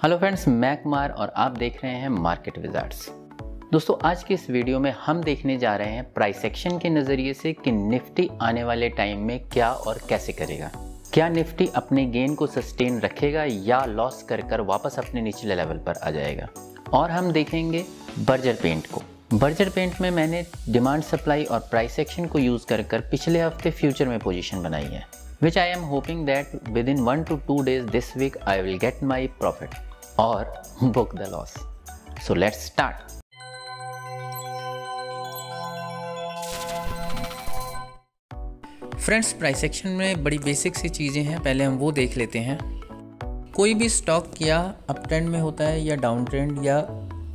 Hello friends, मैं कुमार और आप देख रहे हैं मार्केट विजार्ड्स। दोस्तों, आज की इस वीडियो में हम देखने जा रहे हैं प्राइस एक्शन के नज़रिए से कि निफ्टी आने वाले टाइम में क्या और कैसे करेगा। क्या निफ्टी अपने गेन को सस्टेन रखेगा या लॉस कर वापस अपने निचले लेवल पर आ जाएगा। और हम देखेंगे बर्जर पेंट को। बर्जर पेंट में मैंने डिमांड सप्लाई और प्राइस एक्शन को यूज़ कर पिछले हफ्ते फ्यूचर में पोजीशन बनाई है, which I am hoping that within 1 to 2 days this week I will get my profit or book the loss. So let's start. Friends, price action में बड़ी बेसिक सी चीज़ें हैं, पहले हम वो देख लेते हैं। कोई भी स्टॉक या अप ट्रेंड में होता है या डाउन ट्रेंड या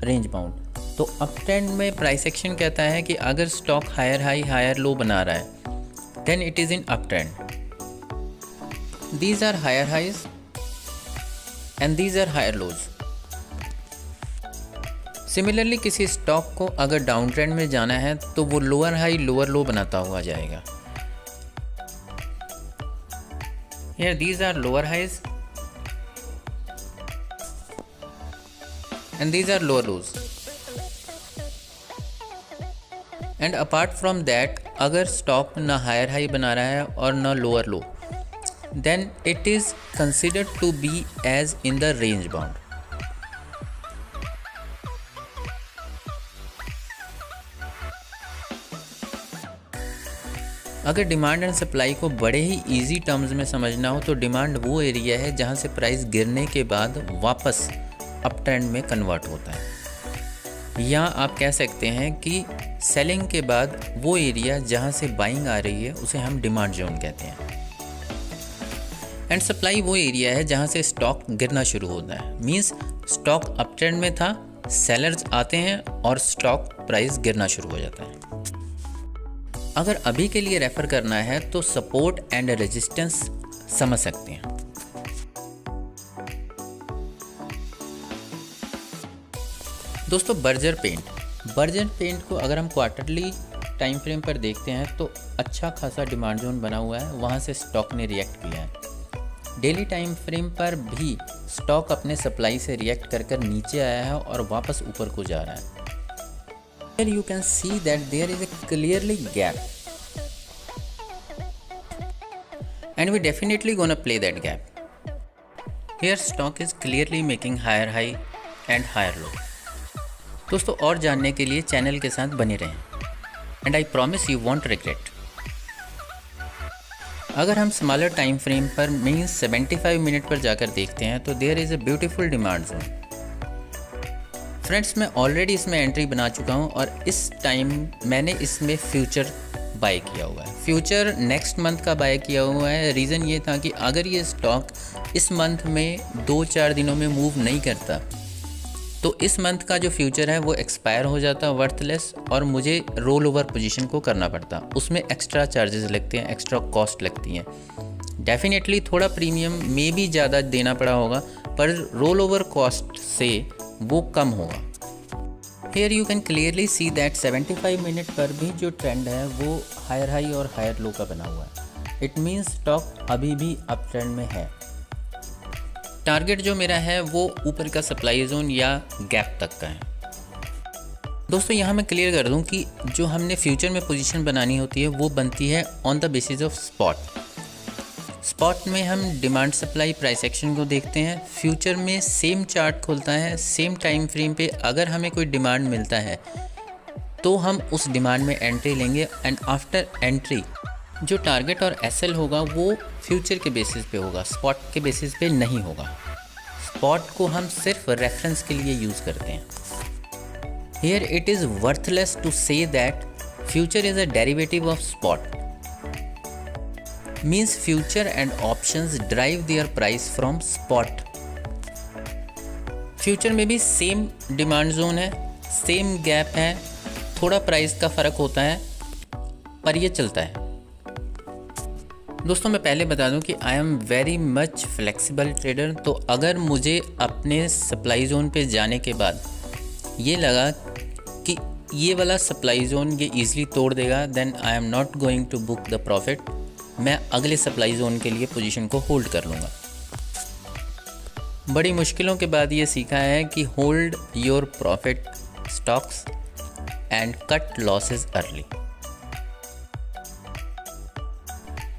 रेंज बाउंड। तो अप ट्रेंड में प्राइस एक्शन कहता है कि अगर stock higher high higher low बना रहा है then it is in up trend. These are higher highs and these are higher lows. Similarly, किसी स्टॉक को अगर डाउन ट्रेंड में जाना है तो वो लोअर हाई लोअर लो बनाता हुआ जाएगा। Here these are lower highs and these are lower lows. And apart from that, अगर स्टॉक ना हायर हाई बना रहा है और ना lower low, then it is considered to be as in the range bound. अगर डिमांड एंड सप्लाई को बड़े ही इजी टर्म्स में समझना हो तो डिमांड वो एरिया है जहां से प्राइस गिरने के बाद वापस अप ट्रेंड में कन्वर्ट होता है, या आप कह सकते हैं कि सेलिंग के बाद वो एरिया जहां से बाइंग आ रही है उसे हम डिमांड जोन कहते हैं। एंड सप्लाई वो एरिया है जहां से स्टॉक गिरना शुरू होता है। मींस स्टॉक अप ट्रेंड में था, सेलर्स आते हैं और स्टॉक प्राइस गिरना शुरू हो जाता है। अगर अभी के लिए रेफर करना है तो सपोर्ट एंड रेजिस्टेंस समझ सकते हैं। दोस्तों, बर्जर पेंट को अगर हम क्वार्टरली टाइम फ्रेम पर देखते हैं तो अच्छा खासा डिमांड जोन बना हुआ है, वहां से स्टॉक ने रिएक्ट किया है। डेली टाइम फ्रेम पर भी स्टॉक अपने सप्लाई से रिएक्ट कर नीचे आया है और वापस ऊपर को जा रहा है। Here you can see that there is a clearly gap and we definitely gonna play that gap. Here stock is clearly making higher high and higher low. दोस्तों, और जानने के लिए चैनल के साथ बने रहें and I promise you won't regret. अगर हम स्मॉलर टाइम फ्रेम पर मीन्स 75 मिनट पर जाकर देखते हैं तो there is a beautiful demand zone. Friends, मैं ऑलरेडी इसमें एंट्री बना चुका हूं और इस टाइम मैंने इसमें फ्यूचर बाय किया हुआ है। फ्यूचर नेक्स्ट मंथ का बाय किया हुआ है। रीज़न ये था कि अगर ये स्टॉक इस मंथ में 2-4 दिनों में मूव नहीं करता तो इस मंथ का जो फ्यूचर है वो एक्सपायर हो जाता, वर्थलेस, और मुझे रोल ओवर पोजीशन को करना पड़ता। उसमें एक्स्ट्रा चार्जेस लगते हैं, एक्स्ट्रा कॉस्ट लगती हैं। डेफिनेटली थोड़ा प्रीमियम में भी ज़्यादा देना पड़ा होगा, पर रोल ओवर कॉस्ट से वो कम होगा। Here you can clearly see that 75 minute पर भी जो ट्रेंड है वो हायर हाई और हायर लो का बना हुआ है। इट मीन्स स्टॉक अभी भी अप ट्रेंड में है। टारगेट जो मेरा है वो ऊपर का सप्लाई जोन या गैप तक का है। दोस्तों, यहाँ मैं क्लियर कर दूँ कि जो हमने फ्यूचर में पोजीशन बनानी होती है वो बनती है on the basis of spot में हम डिमांड सप्लाई प्राइस एक्शन को देखते हैं। फ्यूचर में सेम चार्ट खुलता है, सेम टाइम फ्रेम पे अगर हमें कोई डिमांड मिलता है तो हम उस डिमांड में एंट्री लेंगे एंड आफ्टर एंट्री जो टारगेट और एसएल होगा वो फ्यूचर के बेसिस पे होगा, स्पॉट के बेसिस पे नहीं होगा। स्पॉट को हम सिर्फ रेफरेंस के लिए यूज़ करते हैं। Here it is worthless to say that future is a derivative of spot. Means future and options drive their price from spot. Future में भी सेम डिमांड जोन है, सेम गैप है, थोड़ा प्राइस का फ़र्क होता है, पर ये चलता है। दोस्तों, मैं पहले बता दूं कि I am very much flexible trader. तो अगर मुझे अपने सप्लाई जोन पे जाने के बाद ये लगा कि ये वाला सप्लाई जोन ये ईज़िली तोड़ देगा, then I am not going to book the profit. मैं अगले सप्लाई जोन के लिए पोजीशन को होल्ड कर लूँगा। बड़ी मुश्किलों के बाद ये सीखा है कि hold your profit stocks and cut losses early.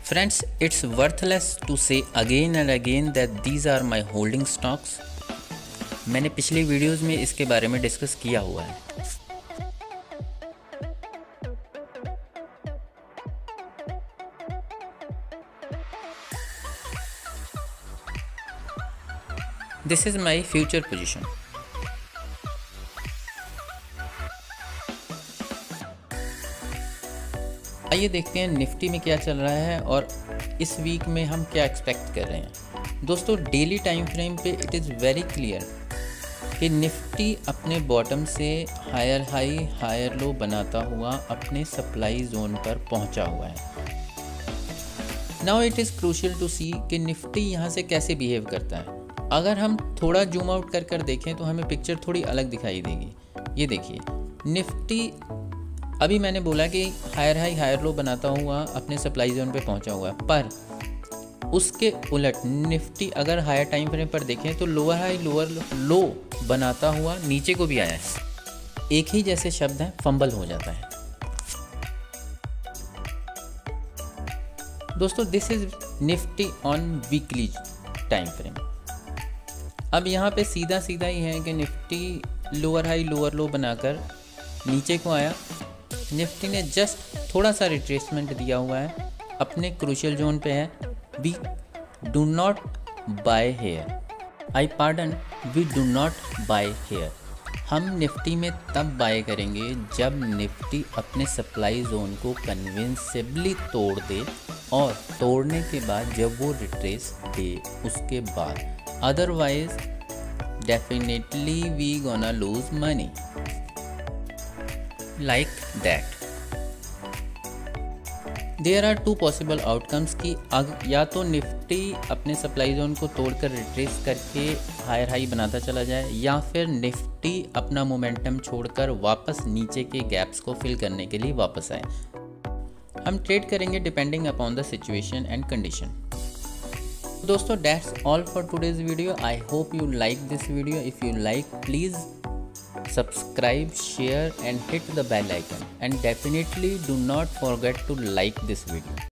Friends, it's worthless to say again and again that these are my holding stocks. मैंने पिछली वीडियोस में इसके बारे में डिस्कस किया हुआ है। This is my future position. आइए देखते हैं निफ्टी में क्या चल रहा है और इस वीक में हम क्या एक्सपेक्ट कर रहे हैं। दोस्तों, डेली टाइम फ्रेम पे इट इज़ वेरी क्लियर कि निफ्टी अपने बॉटम से हायर हाई हायर लो बनाता हुआ अपने सप्लाई जोन पर पहुंचा हुआ है। Now it is crucial to see कि निफ्टी यहाँ से कैसे बिहेव करता है। अगर हम थोड़ा जूम आउट कर देखें तो हमें पिक्चर थोड़ी अलग दिखाई देगी। ये देखिए, निफ्टी अभी मैंने बोला कि हायर हाई हायर लो बनाता हुआ अपने सप्लाई जोन पे पहुंचा हुआ है, पर उसके उलट निफ्टी अगर हायर टाइम फ्रेम पर देखें तो लोअर हाई लोअर लो बनाता हुआ नीचे को भी आया है। एक ही जैसे शब्द हैं, फंबल हो जाता है। दोस्तों, this is Nifty on weekly time frame. अब यहाँ पे सीधा सीधा ही है कि निफ्टी लोअर हाई लोअर लो बनाकर नीचे को आया। निफ्टी ने जस्ट थोड़ा सा रिट्रेसमेंट दिया हुआ है, अपने क्रूशियल जोन पे है। We do not buy here, I pardon, we do not buy here. हम निफ्टी में तब बाय करेंगे जब निफ्टी अपने सप्लाई जोन को कन्विंसेबली तोड़ दे, और तोड़ने के बाद जब वो रिट्रेस दे उसके बाद। Otherwise definitely we gonna lose money like that. There are two possible outcomes कि या तो निफ्टी अपने सप्लाई जोन को तोड़कर रिट्रेस करके हायर हाई बनाता चला जाए, या फिर निफ्टी अपना मोमेंटम छोड़कर वापस नीचे के गैप्स को फिल करने के लिए वापस आए। हम ट्रेड करेंगे depending upon the situation and condition. दोस्तों, that's all for today's video. I hope you like this video. If you like, please subscribe, share and hit the bell icon, and definitely do not forget to like this video.